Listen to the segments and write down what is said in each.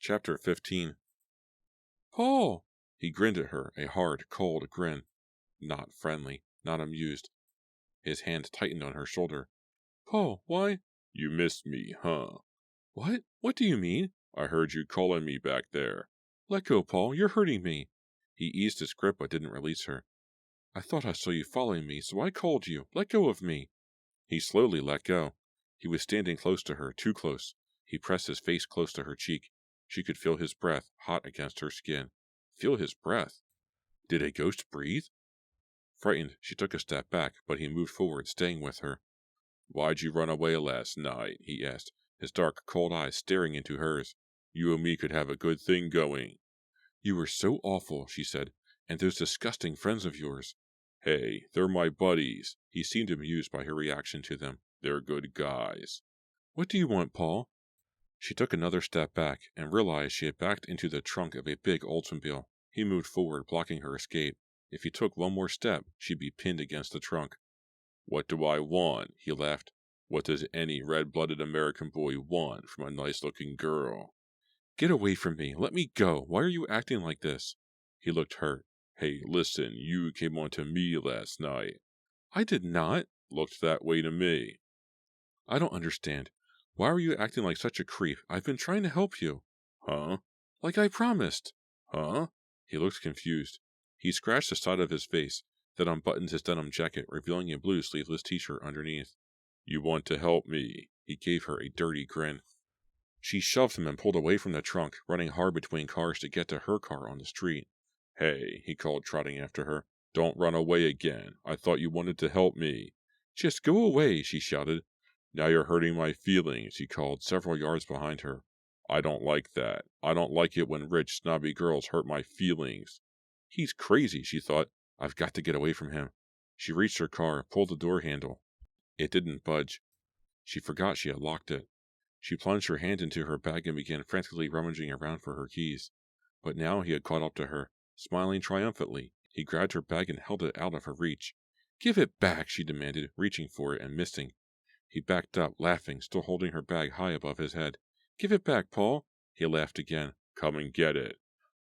Chapter 15. Paul! He grinned at her, a hard, cold grin. Not friendly, not amused. His hand tightened on her shoulder. Paul, why? You missed me, huh? What? What do you mean? I heard you calling me back there. Let go, Paul, you're hurting me. He eased his grip but didn't release her. I thought I saw you following me, so I called you. Let go of me. He slowly let go. He was standing close to her, too close. He pressed his face close to her cheek. She could feel his breath, hot against her skin. Feel his breath. Did a ghost breathe? Frightened, she took a step back, but he moved forward, staying with her. Why'd you run away last night? He asked, his dark, cold eyes staring into hers. You and me could have a good thing going. You were so awful, she said, and those disgusting friends of yours. Hey, they're my buddies. He seemed amused by her reaction to them. They're good guys. What do you want, Paul? She took another step back and realized she had backed into the trunk of a big Oldsmobile. He moved forward, blocking her escape. If he took one more step, she'd be pinned against the trunk. What do I want? He laughed. What does any red-blooded American boy want from a nice-looking girl? Get away from me. Let me go. Why are you acting like this? He looked hurt. Hey, listen, you came on to me last night. I did not. Looked that way to me. I don't understand. Why are you acting like such a creep? I've been trying to help you. Huh? Like I promised. Huh? He looked confused. He scratched the side of his face, then unbuttoned his denim jacket, revealing a blue sleeveless t-shirt underneath. You want to help me? He gave her a dirty grin. She shoved him and pulled away from the trunk, running hard between cars to get to her car on the street. Hey, he called, trotting after her. Don't run away again. I thought you wanted to help me. Just go away, she shouted. Now you're hurting my feelings, he called, several yards behind her. I don't like that. I don't like it when rich, snobby girls hurt my feelings. He's crazy, she thought. I've got to get away from him. She reached her car, pulled the door handle. It didn't budge. She forgot she had locked it. She plunged her hand into her bag and began frantically rummaging around for her keys. But now he had caught up to her, smiling triumphantly. He grabbed her bag and held it out of her reach. Give it back, she demanded, reaching for it and missing. He backed up, laughing, still holding her bag high above his head. Give it back, Paul. He laughed again. Come and get it.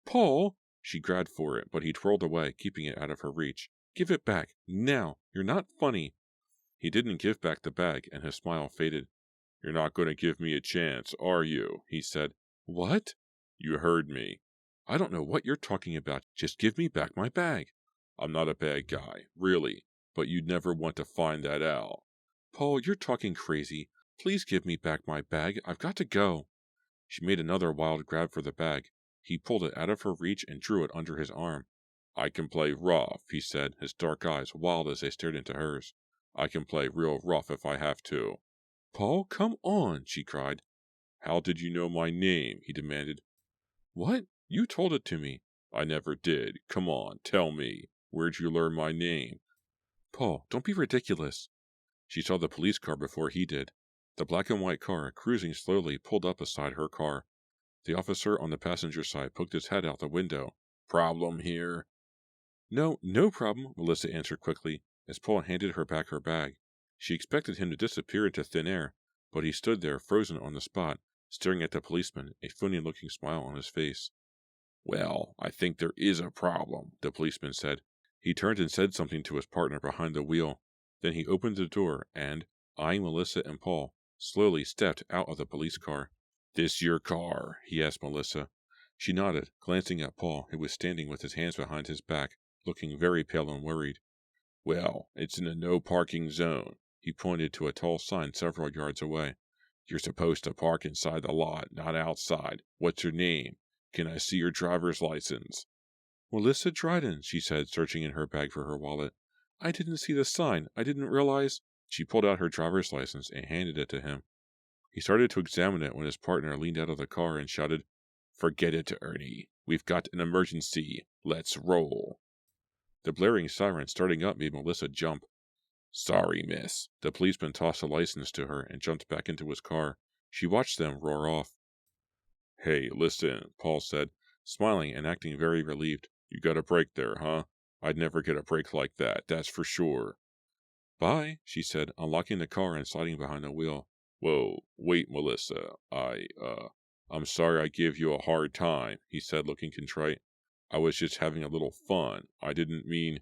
Paul! She grabbed for it, but he twirled away, keeping it out of her reach. Give it back, now. You're not funny. He didn't give back the bag, and his smile faded. You're not going to give me a chance, are you? He said. What? You heard me. I don't know what you're talking about. Just give me back my bag. I'm not a bad guy, really, but you'd never want to find that out. Paul, you're talking crazy. Please give me back my bag. I've got to go. She made another wild grab for the bag. He pulled it out of her reach and drew it under his arm. I can play rough, he said, his dark eyes wild as they stared into hers. I can play real rough if I have to. Paul, come on, she cried. How did you know my name? He demanded. What? You told it to me. I never did. Come on, tell me. Where'd you learn my name? Paul, don't be ridiculous. She saw the police car before he did. The black and white car, cruising slowly, pulled up beside her car. The officer on the passenger side poked his head out the window. Problem here? No problem, Melissa answered quickly, as Paul handed her back her bag. She expected him to disappear into thin air, but he stood there, frozen on the spot, staring at the policeman, a funny-looking smile on his face. Well, I think there is a problem, the policeman said. He turned and said something to his partner behind the wheel. Then he opened the door and, eyeing Melissa and Paul, slowly stepped out of the police car. This your car? He asked Melissa. She nodded, glancing at Paul, who was standing with his hands behind his back, looking very pale and worried. Well, it's in a no-parking zone. He pointed to a tall sign several yards away. You're supposed to park inside the lot, not outside. What's your name? Can I see your driver's license? Melissa Dryden, she said, searching in her bag for her wallet. I didn't see the sign. I didn't realize. She pulled out her driver's license and handed it to him. He started to examine it when his partner leaned out of the car and shouted, Forget it, Ernie. We've got an emergency. Let's roll. The blaring siren starting up made Melissa jump. Sorry, miss. The policeman tossed the license to her and jumped back into his car. She watched them roar off. Hey, listen, Paul said, smiling and acting very relieved. You got a break there, huh? I'd never get a break like that, that's for sure. Bye, she said, unlocking the car and sliding behind the wheel. Whoa, wait, Melissa. I'm sorry I gave you a hard time, he said, looking contrite. I was just having a little fun. I didn't mean...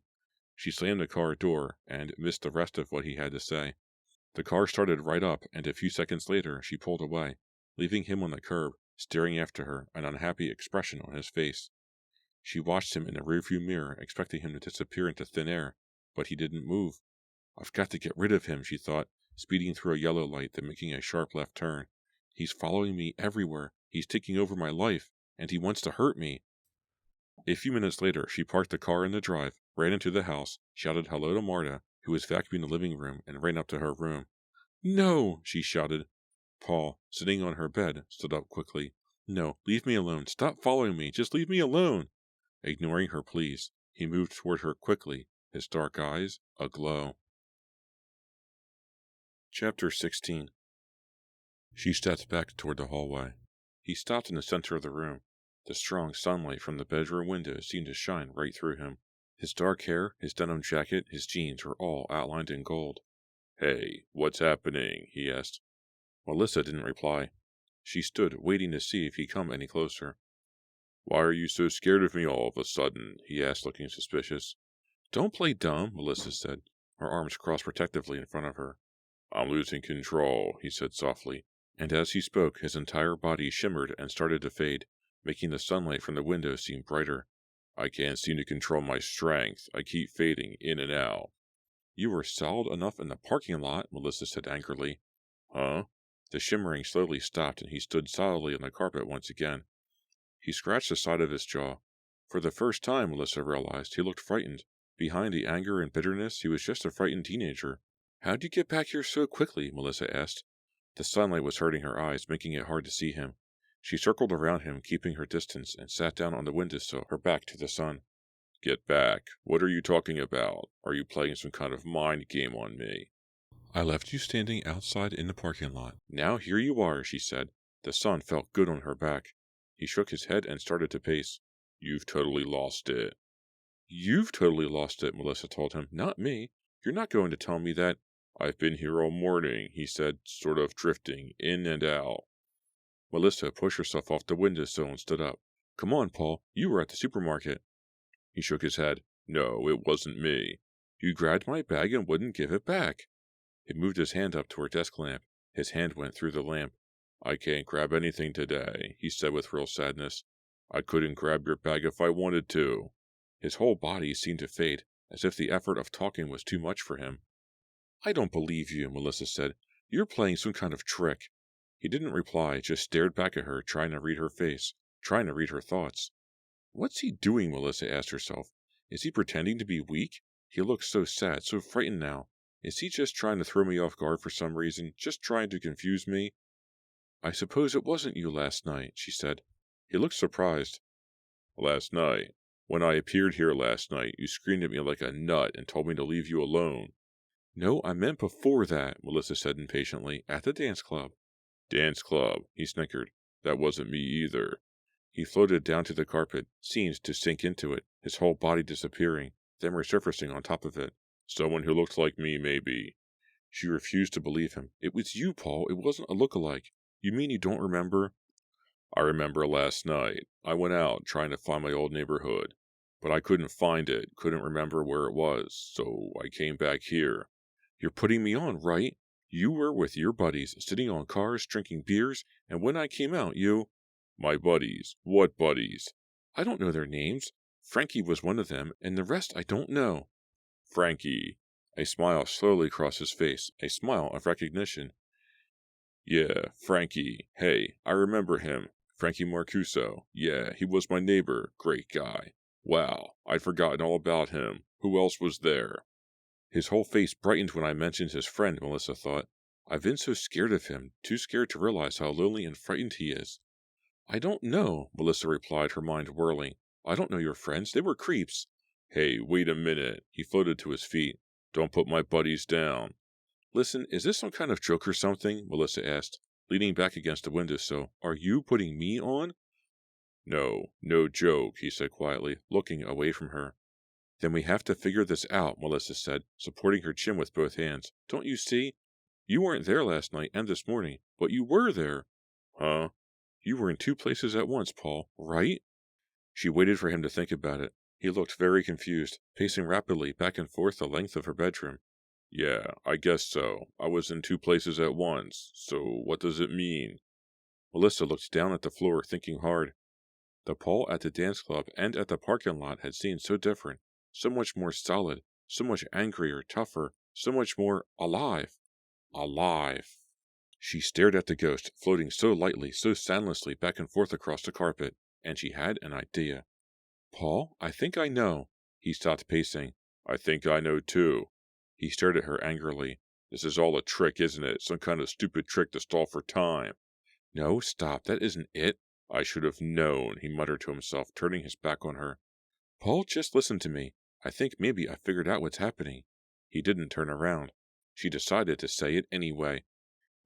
She slammed the car door and missed the rest of what he had to say. The car started right up, and a few seconds later she pulled away, leaving him on the curb, staring after her, an unhappy expression on his face. She watched him in the rearview mirror, expecting him to disappear into thin air, but he didn't move. I've got to get rid of him, she thought, speeding through a yellow light, then making a sharp left turn. He's following me everywhere. He's taking over my life, and he wants to hurt me. A few minutes later, she parked the car in the drive, ran into the house, shouted hello to Marta, who was vacuuming the living room, and ran up to her room. No, she shouted. Paul, sitting on her bed, stood up quickly. No, leave me alone. Stop following me. Just leave me alone. Ignoring her pleas, he moved toward her quickly, his dark eyes aglow. Chapter 16. She stepped back toward the hallway. He stopped in the center of the room. The strong sunlight from the bedroom window seemed to shine right through him. His dark hair, his denim jacket, his jeans were all outlined in gold. Hey, what's happening? He asked. Melissa didn't reply. She stood, waiting to see if he'd come any closer. Why are you so scared of me all of a sudden? He asked, looking suspicious. Don't play dumb, Melissa said, her arms crossed protectively in front of her. I'm losing control, he said softly, and as he spoke, his entire body shimmered and started to fade, making the sunlight from the window seem brighter. I can't seem to control my strength. I keep fading in and out. You were solid enough in the parking lot, Melissa said angrily. Huh? The shimmering slowly stopped, and he stood solidly on the carpet once again. He scratched the side of his jaw. For the first time, Melissa realized, he looked frightened. Behind the anger and bitterness, he was just a frightened teenager. How'd you get back here so quickly? Melissa asked. The sunlight was hurting her eyes, making it hard to see him. She circled around him, keeping her distance, and sat down on the windowsill, her back to the sun. Get back. What are you talking about? Are you playing some kind of mind game on me? I left you standing outside in the parking lot. Now here you are, she said. The sun felt good on her back. He shook his head and started to pace. You've totally lost it. You've totally lost it, Melissa told him. Not me. You're not going to tell me that. I've been here all morning, he said, sort of drifting in and out. Melissa pushed herself off the windowsill and stood up. Come on, Paul. You were at the supermarket. He shook his head. No, it wasn't me. You grabbed my bag and wouldn't give it back. He moved his hand up to her desk lamp. His hand went through the lamp. I can't grab anything today, he said with real sadness. I couldn't grab your bag if I wanted to. His whole body seemed to fade, as if the effort of talking was too much for him. I don't believe you, Melissa said. You're playing some kind of trick. He didn't reply, just stared back at her, trying to read her face, trying to read her thoughts. What's he doing, Melissa asked herself. Is he pretending to be weak? He looks so sad, so frightened now. Is he just trying to throw me off guard for some reason, just trying to confuse me? I suppose it wasn't you last night, she said. He looked surprised. Last night? When I appeared here last night, you screamed at me like a nut and told me to leave you alone. No, I meant before that, Melissa said impatiently, at the dance club. Dance club, he snickered. That wasn't me either. He floated down to the carpet, seemed to sink into it, his whole body disappearing, then resurfacing on top of it. Someone who looked like me, maybe. She refused to believe him. It was you, Paul. It wasn't a look-alike. You mean you don't remember? I remember last night. I went out trying to find my old neighborhood, but I couldn't find it, couldn't remember where it was, so I came back here. You're putting me on, right? You were with your buddies, sitting on cars, drinking beers, and when I came out, you... My buddies? What buddies? I don't know their names. Frankie was one of them, and the rest I don't know. Frankie. A smile slowly crossed his face, a smile of recognition. Yeah, Frankie. Hey, I remember him. Frankie Marcuso. Yeah, he was my neighbor. Great guy. Wow, I'd forgotten all about him. Who else was there? His whole face brightened when I mentioned his friend, Melissa thought. I've been so scared of him, too scared to realize how lonely and frightened he is. I don't know, Melissa replied, her mind whirling. I don't know your friends. They were creeps. Hey, wait a minute. He floated to his feet. Don't put my buddies down. Listen, is this some kind of joke or something? Melissa asked, leaning back against the windowsill. Are you putting me on? No, no joke, he said quietly, looking away from her. Then we have to figure this out, Melissa said, supporting her chin with both hands. Don't you see? You weren't there last night and this morning, but you were there. Huh? You were in 2 places at once, Paul, right? She waited for him to think about it. He looked very confused, pacing rapidly back and forth the length of her bedroom. Yeah, I guess so. I was in 2 places at once, so what does it mean? Melissa looked down at the floor, thinking hard. The Paul at the dance club and at the parking lot had seemed so different, so much more solid, so much angrier, tougher, so much more alive. Alive. She stared at the ghost, floating so lightly, so soundlessly back and forth across the carpet, and she had an idea. Paul, I think I know. He stopped pacing. I think I know too. He stared at her angrily. This is all a trick, isn't it? Some kind of stupid trick to stall for time. No, stop. That isn't it. I should have known, he muttered to himself, turning his back on her. Paul, just listen to me. I think maybe I figured out what's happening. He didn't turn around. She decided to say it anyway.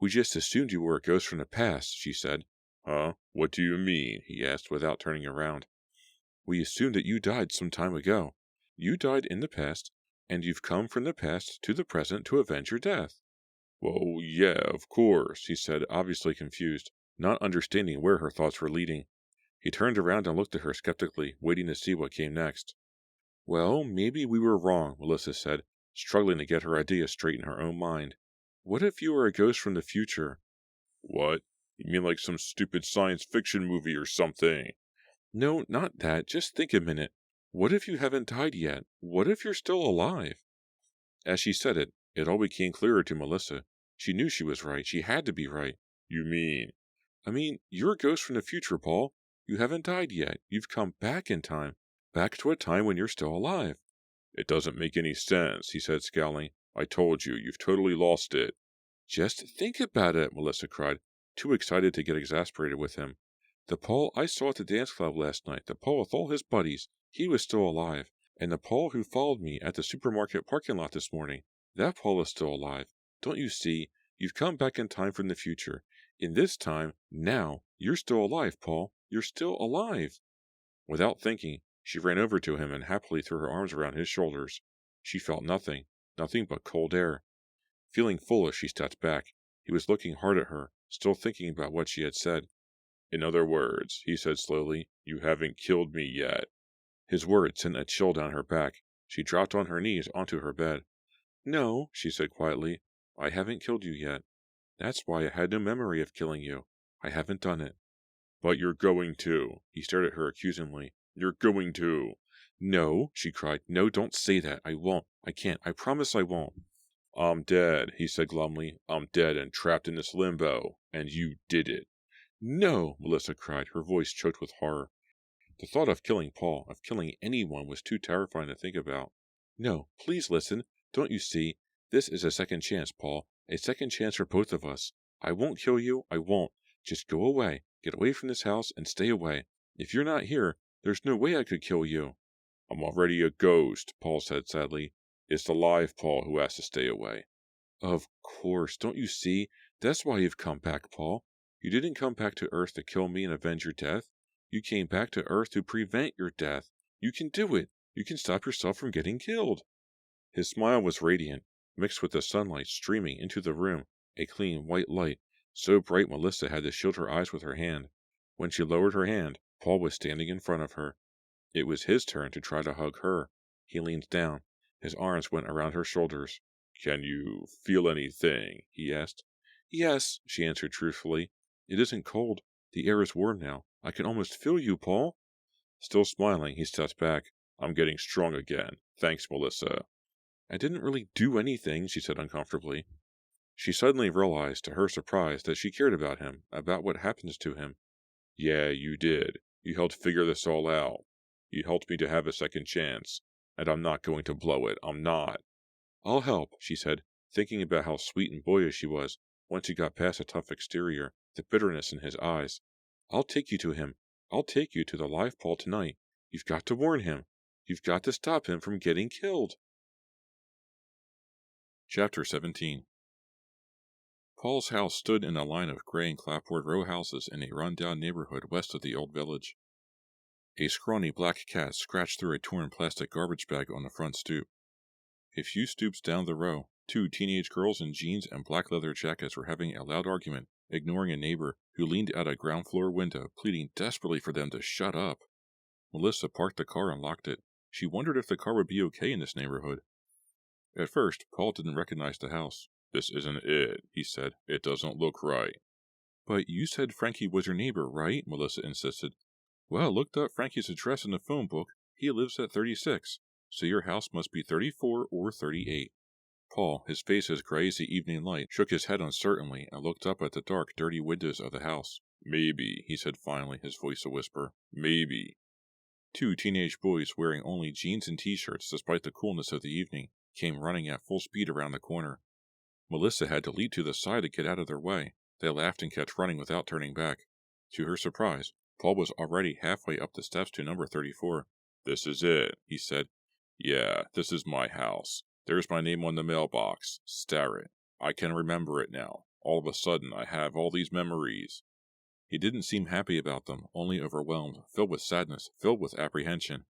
We just assumed you were a ghost from the past, she said. Huh? What do you mean? He asked without turning around. We assumed that you died some time ago. You died in the past, and you've come from the past to the present to avenge your death. Well, yeah, of course, he said, obviously confused, not understanding where her thoughts were leading. He turned around and looked at her skeptically, waiting to see what came next. Well, maybe we were wrong, Melissa said, struggling to get her idea straight in her own mind. What if you were a ghost from the future? What? You mean like some stupid science fiction movie or something? No, not that. Just think a minute. What if you haven't died yet? What if you're still alive? As she said it, it all became clearer to Melissa. She knew she was right. She had to be right. You mean? I mean, you're a ghost from the future, Paul. You haven't died yet. You've come back in time. Back to a time when you're still alive. It doesn't make any sense, he said, scowling. I told you, you've totally lost it. Just think about it, Melissa cried, too excited to get exasperated with him. The Paul I saw at the dance club last night, the Paul with all his buddies, he was still alive. And the Paul who followed me at the supermarket parking lot this morning, that Paul is still alive. Don't you see? You've come back in time from the future. In this time, now, you're still alive, Paul. You're still alive. Without thinking, she ran over to him and happily threw her arms around his shoulders. She felt nothing but cold air. Feeling foolish, she stepped back. He was looking hard at her, still thinking about what she had said. In other words, he said slowly, you haven't killed me yet. His words sent a chill down her back. She dropped on her knees onto her bed. No, she said quietly, I haven't killed you yet. That's why I had no memory of killing you. I haven't done it. But you're going to. He stared at her accusingly. You're going to. No, she cried. No, don't say that. I won't. I can't. I promise I won't. I'm dead, he said glumly. I'm dead and trapped in this limbo. And you did it. No, Melissa cried, her voice choked with horror. The thought of killing Paul, of killing anyone, was too terrifying to think about. No, please listen. Don't you see? This is a second chance, Paul. A second chance for both of us. I won't kill you. I won't. Just go away. Get away from this house and stay away. If you're not here, there's no way I could kill you. I'm already a ghost, Paul said sadly. It's the live Paul who has to stay away. Of course. Don't you see? That's why you've come back, Paul. You didn't come back to Earth to kill me and avenge your death. You came back to Earth to prevent your death. You can do it. You can stop yourself from getting killed. His smile was radiant, mixed with the sunlight streaming into the room, a clean white light, so bright Melissa had to shield her eyes with her hand. When she lowered her hand, Paul was standing in front of her. It was his turn to try to hug her. He leaned down. His arms went around her shoulders. Can you feel anything? He asked. Yes, she answered truthfully. It isn't cold. The air is warm now. I can almost feel you, Paul. Still smiling, he stepped back. I'm getting strong again. Thanks, Melissa. I didn't really do anything, she said uncomfortably. She suddenly realized, to her surprise, that she cared about him, about what happens to him. Yeah, you did. You helped figure this all out. You helped me to have a second chance. And I'm not going to blow it. I'm not. I'll help, she said, thinking about how sweet and boyish she was, once he got past the tough exterior, the bitterness in his eyes. I'll take you to him. I'll take you to the live Paul tonight. You've got to warn him. You've got to stop him from getting killed. Chapter 17. Paul's house stood in a line of gray and clapboard row houses in a run-down neighborhood west of the old village. A scrawny black cat scratched through a torn plastic garbage bag on the front stoop. A few stoops down the row, two teenage girls in jeans and black leather jackets were having a loud argument ignoring a neighbor who leaned out a ground floor window, pleading desperately for them to shut up. Melissa parked the car and locked it. She wondered if the car would be okay in this neighborhood. At first, Paul didn't recognize the house. "This isn't it," he said. "It doesn't look right." "But you said Frankie was your neighbor, right?" Melissa insisted. "Well, I looked up Frankie's address in the phone book. He lives at 36, so your house must be 34 or 38. Paul, his face as gray as the evening light, shook his head uncertainly and looked up at the dark, dirty windows of the house. "Maybe," he said finally, his voice a whisper. "Maybe." Two teenage boys wearing only jeans and t-shirts despite the coolness of the evening came running at full speed around the corner. Melissa had to leap to the side to get out of their way. They laughed and kept running without turning back. To her surprise, Paul was already halfway up the steps to number 34. "This is it," he said. "Yeah, this is my house. There's my name on the mailbox. Stare it. I can remember it now. All of a sudden, I have all these memories." He didn't seem happy about them, only overwhelmed, filled with sadness, filled with apprehension.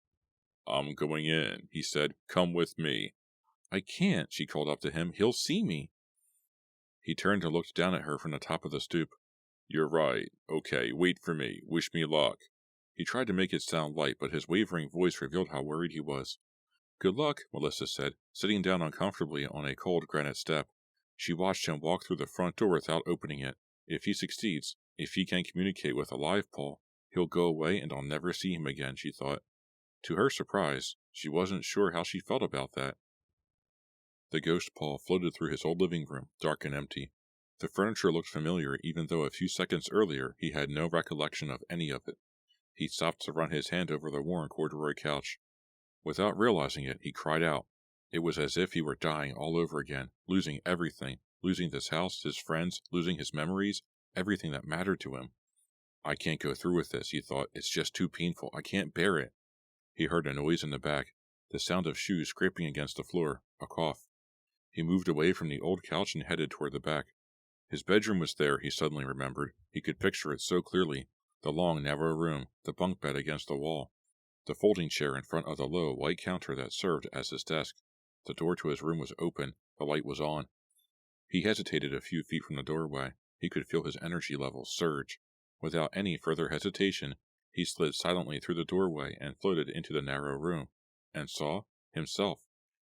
"I'm going in," he said. "Come with me." "I can't," she called up to him. "He'll see me." He turned and looked down at her from the top of the stoop. "You're right. Okay, wait for me. Wish me luck." He tried to make it sound light, but his wavering voice revealed how worried he was. "Good luck," Melissa said, sitting down uncomfortably on a cold granite step. She watched him walk through the front door without opening it. If he succeeds, if he can communicate with a live Paul, he'll go away and I'll never see him again, she thought. To her surprise, she wasn't sure how she felt about that. The ghost Paul floated through his old living room, dark and empty. The furniture looked familiar, even though a few seconds earlier he had no recollection of any of it. He stopped to run his hand over the worn corduroy couch. Without realizing it, he cried out. It was as if he were dying all over again, losing everything, losing this house, his friends, losing his memories, everything that mattered to him. "I can't go through with this," he thought. "It's just too painful. I can't bear it." He heard a noise in the back, the sound of shoes scraping against the floor, a cough. He moved away from the old couch and headed toward the back. His bedroom was there, he suddenly remembered. He could picture it so clearly. The long, narrow room, the bunk bed against the wall, the folding chair in front of the low, white counter that served as his desk. The door to his room was open. The light was on. He hesitated a few feet from the doorway. He could feel his energy levels surge. Without any further hesitation, he slid silently through the doorway and floated into the narrow room, and saw himself.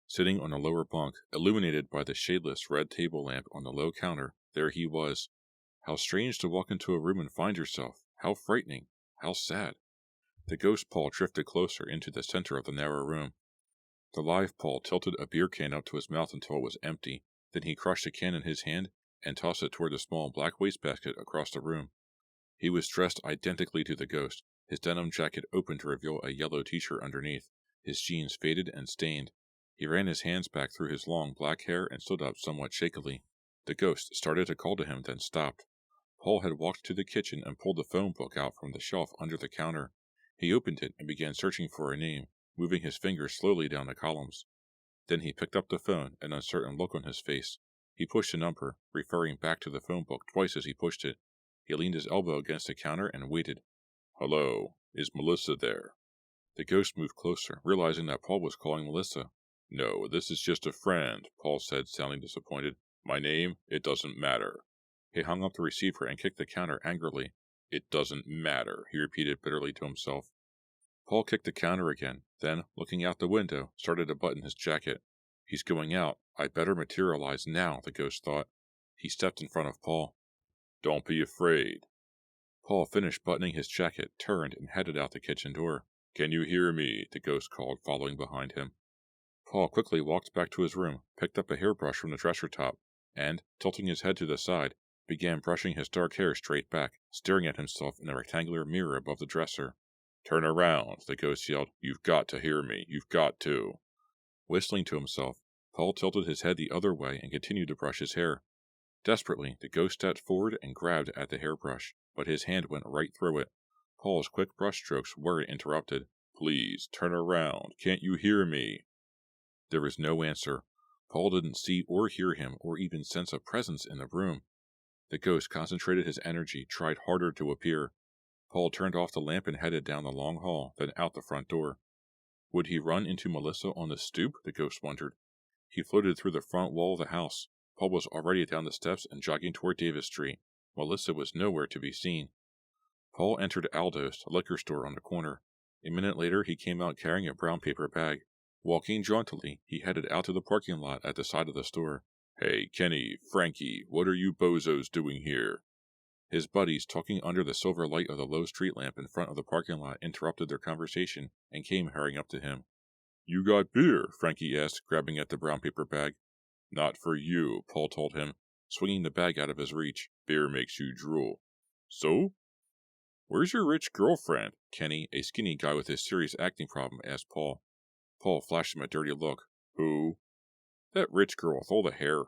Sitting on a lower bunk, illuminated by the shadeless red table lamp on the low counter, there he was. How strange to walk into a room and find yourself. How frightening. How sad. The ghost Paul drifted closer into the center of the narrow room. The live Paul tilted a beer can up to his mouth until it was empty. Then he crushed the can in his hand and tossed it toward the small black wastebasket across the room. He was dressed identically to the ghost, his denim jacket open to reveal a yellow t-shirt underneath, his jeans faded and stained. He ran his hands back through his long black hair and stood up somewhat shakily. The ghost started to call to him, then stopped. Paul had walked to the kitchen and pulled the phone book out from the shelf under the counter. He opened it and began searching for a name, moving his fingers slowly down the columns. Then he picked up the phone, an uncertain look on his face. He pushed a number, referring back to the phone book twice as he pushed it. He leaned his elbow against the counter and waited. "Hello, is Melissa there?" The ghost moved closer, realizing that Paul was calling Melissa. "No, this is just a friend," Paul said, sounding disappointed. "My name? It doesn't matter." He hung up the receiver and kicked the counter angrily. "It doesn't matter," he repeated bitterly to himself. Paul kicked the counter again, then, looking out the window, started to button his jacket. He's going out. I better materialize now, the ghost thought. He stepped in front of Paul. "Don't be afraid." Paul finished buttoning his jacket, turned, and headed out the kitchen door. "Can you hear me?" the ghost called, following behind him. Paul quickly walked back to his room, picked up a hairbrush from the dresser top, and, tilting his head to the side, began brushing his dark hair straight back, staring at himself in the rectangular mirror above the dresser. "Turn around," the ghost yelled. "You've got to hear me. You've got to." Whistling to himself, Paul tilted his head the other way and continued to brush his hair. Desperately, the ghost stepped forward and grabbed at the hairbrush, but his hand went right through it. Paul's quick brushstrokes were interrupted. "Please, turn around. Can't you hear me?" There was no answer. Paul didn't see or hear him or even sense a presence in the room. The ghost concentrated his energy, tried harder to appear. Paul turned off the lamp and headed down the long hall, then out the front door. Would he run into Melissa on the stoop? The ghost wondered. He floated through the front wall of the house. Paul was already down the steps and jogging toward Davis Street. Melissa was nowhere to be seen. Paul entered Aldo's, a liquor store on the corner. A minute later, he came out carrying a brown paper bag. Walking jauntily, he headed out to the parking lot at the side of the store. "Hey, Kenny, Frankie, what are you bozos doing here?" His buddies, talking under the silver light of the low street lamp in front of the parking lot, interrupted their conversation and came hurrying up to him. "You got beer?" Frankie asked, grabbing at the brown paper bag. "Not for you," Paul told him, swinging the bag out of his reach. "Beer makes you drool." "So?" "Where's your rich girlfriend?" Kenny, a skinny guy with a serious acting problem, asked Paul. Paul flashed him a dirty look. "Who?" "That rich girl with all the hair."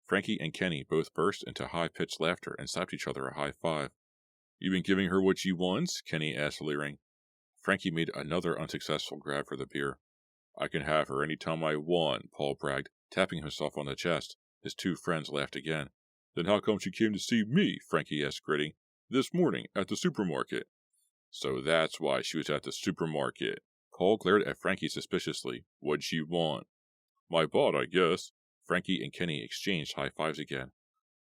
Frankie and Kenny both burst into high-pitched laughter and slapped each other a high five. "You been giving her what she wants?" Kenny asked, leering. Frankie made another unsuccessful grab for the beer. "I can have her any time I want," Paul bragged, tapping himself on the chest. His two friends laughed again. "Then how come she came to see me?" Frankie asked, gritting. "This morning, at the supermarket." "So that's why she was at the supermarket." Paul glared at Frankie suspiciously. "What'd she want?" "My bot, I guess." Frankie and Kenny exchanged high fives again.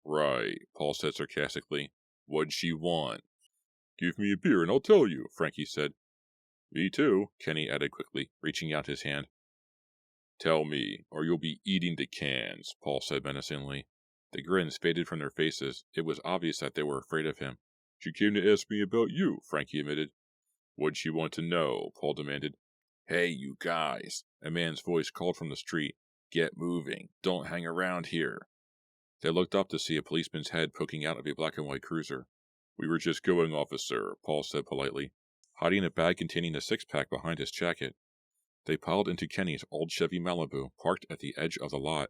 "Right," Paul said sarcastically. "What'd she want?" "Give me a beer and I'll tell you," Frankie said. "Me too," Kenny added quickly, reaching out his hand. "Tell me, or you'll be eating the cans," Paul said menacingly. The grins faded from their faces. It was obvious that they were afraid of him. "She came to ask me about you," Frankie admitted. "What'd she want to know?" Paul demanded. "Hey, you guys," a man's voice called from the street. "Get moving. Don't hang around here." They looked up to see a policeman's head poking out of a black and white cruiser. "We were just going, officer," Paul said politely, hiding a bag containing a six-pack behind his jacket. They piled into Kenny's old Chevy Malibu, parked at the edge of the lot.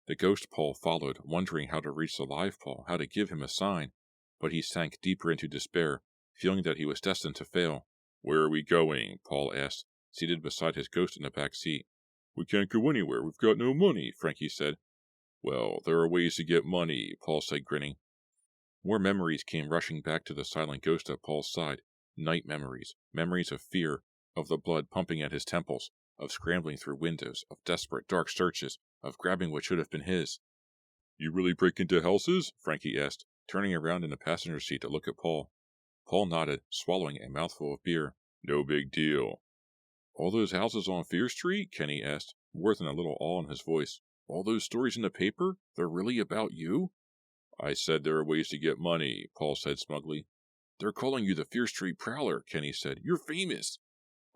The ghost Paul followed, wondering how to reach the live Paul, how to give him a sign. But he sank deeper into despair, feeling that he was destined to fail. "Where are we going?" Paul asked, seated beside his ghost in the back seat. "We can't go anywhere. We've got no money," Frankie said. "Well, there are ways to get money," Paul said, grinning. More memories came rushing back to the silent ghost at Paul's side. Night memories, memories of fear, of the blood pumping at his temples, of scrambling through windows, of desperate dark searches, of grabbing what should have been his. "You really break into houses?" Frankie asked, turning around in the passenger seat to look at Paul. Paul nodded, swallowing a mouthful of beer. "No big deal." "All those houses on Fear Street?" Kenny asked, more than a little awe in his voice. "All those stories in the paper? They're really about you?" "I said there are ways to get money," Paul said smugly. "They're calling you the Fear Street Prowler," Kenny said. "You're famous."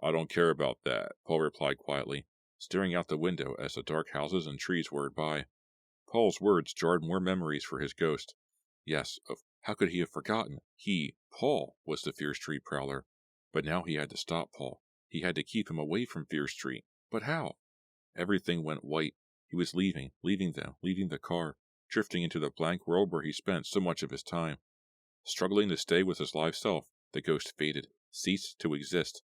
"I don't care about that," Paul replied quietly, staring out the window as the dark houses and trees whirred by. Paul's words jarred more memories for his ghost. Yes, how could he have forgotten? He, Paul, was the Fear Street Prowler. But now he had to stop Paul. He had to keep him away from Fear Street. But how? Everything went white. He was leaving them, leaving the car, drifting into the blank world where he spent so much of his time. Struggling to stay with his live self, the ghost faded, ceased to exist.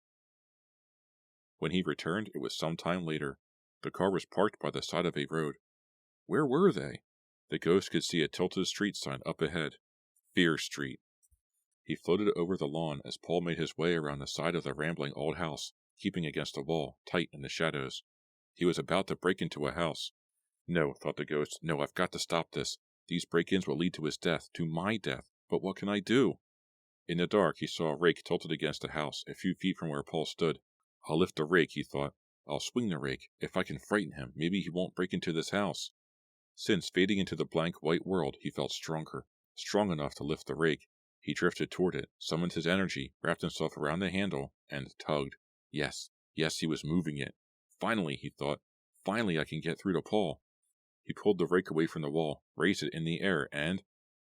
When he returned, it was some time later. The car was parked by the side of a road. Where were they? The ghost could see a tilted street sign up ahead. Fear Street. He floated over the lawn as Paul made his way around the side of the rambling old house, keeping against a wall, tight in the shadows. He was about to break into a house. No, thought the ghost. No, I've got to stop this. These break-ins will lead to his death, to my death. But what can I do? In the dark, he saw a rake tilted against a house, a few feet from where Paul stood. I'll lift the rake, he thought. I'll swing the rake. If I can frighten him, maybe he won't break into this house. Since fading into the blank white world, he felt stronger, strong enough to lift the rake. He drifted toward it, summoned his energy, wrapped himself around the handle, and tugged. Yes, he was moving it. Finally, he thought. Finally, I can get through to Paul. He pulled the rake away from the wall, raised it in the air, and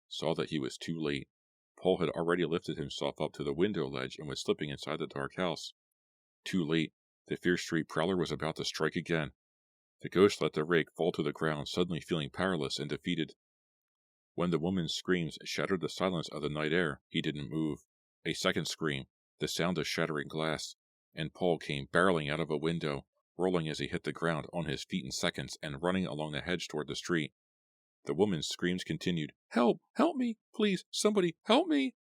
saw that he was too late. Paul had already lifted himself up to the window ledge and was slipping inside the dark house. Too late. The Fear Street Prowler was about to strike again. The ghost let the rake fall to the ground, suddenly feeling powerless and defeated. When the woman's screams shattered the silence of the night air, he didn't move. A second scream, the sound of shattering glass, and Paul came barreling out of a window, rolling as he hit the ground, on his feet in seconds, and running along the hedge toward the street. The woman's screams continued. "Help! Help me! Please, somebody, help me!"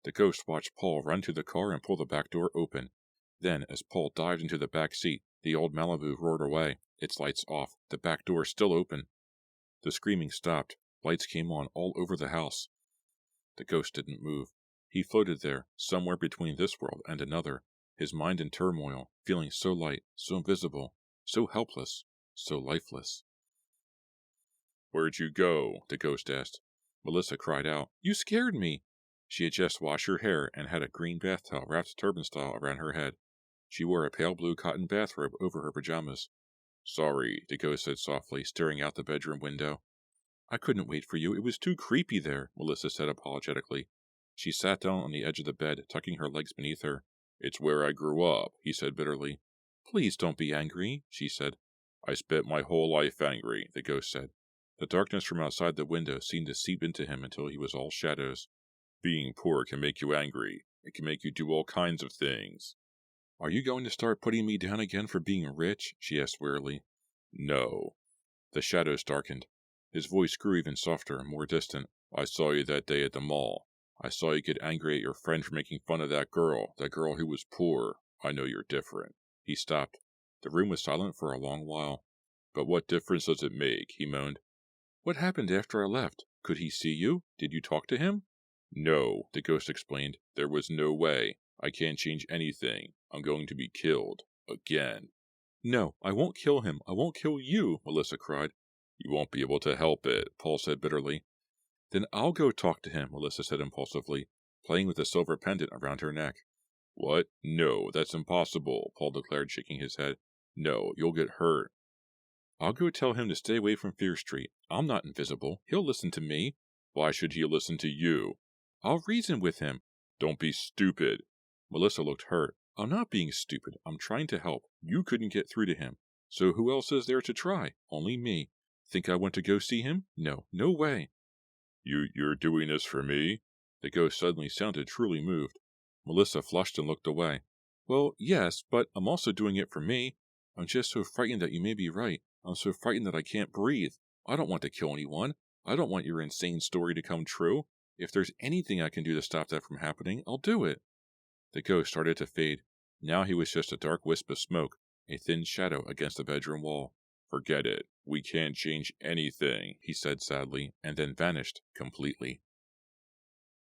The ghost watched Paul run to the car and pull the back door open. Then, as Paul dived into the back seat, the old Malibu roared away, its lights off, the back door still open. The screaming stopped. Lights came on all over the house. The ghost didn't move. He floated there, somewhere between this world and another, his mind in turmoil, feeling so light, so invisible, so helpless, so lifeless. "Where'd you go?" the ghost asked. Melissa cried out, "You scared me!" She had just washed her hair and had a green bath towel wrapped turban style around her head. She wore a pale blue cotton bathrobe over her pajamas. "Sorry," the ghost said softly, staring out the bedroom window. "I couldn't wait for you. It was too creepy there," Melissa said apologetically. She sat down on the edge of the bed, tucking her legs beneath her. "It's where I grew up," he said bitterly. "Please don't be angry," she said. "I spent my whole life angry," the ghost said. The darkness from outside the window seemed to seep into him until he was all shadows. "Being poor can make you angry. It can make you do all kinds of things." "Are you going to start putting me down again for being rich?" she asked wearily. "No." The shadows darkened. His voice grew even softer, more distant. "I saw you that day at the mall. I saw you get angry at your friend for making fun of that girl who was poor. I know you're different." He stopped. The room was silent for a long while. "But what difference does it make?" he moaned. "What happened after I left? Could he see you? Did you talk to him?" "No," the ghost explained. "There was no way. I can't change anything. I'm going to be killed. Again." "No, I won't kill him. I won't kill you," Melissa cried. "You won't be able to help it," Paul said bitterly. "Then I'll go talk to him," Melissa said impulsively, playing with the silver pendant around her neck. "What? No, that's impossible," Paul declared, shaking his head. "No, you'll get hurt." "I'll go tell him to stay away from Fear Street. I'm not invisible. He'll listen to me." "Why should he listen to you?" "I'll reason with him." "Don't be stupid." Melissa looked hurt. "I'm not being stupid. I'm trying to help. You couldn't get through to him. So who else is there to try? Only me. Think I want to go see him? No, no way." You're doing this for me?" The ghost suddenly sounded truly moved. Melissa flushed and looked away. "Well, yes, but I'm also doing it for me. I'm just so frightened that you may be right. I'm so frightened that I can't breathe. I don't want to kill anyone. I don't want your insane story to come true. If there's anything I can do to stop that from happening, I'll do it." The ghost started to fade. Now he was just a dark wisp of smoke, a thin shadow against the bedroom wall. "Forget it. We can't change anything," he said sadly, and then vanished completely.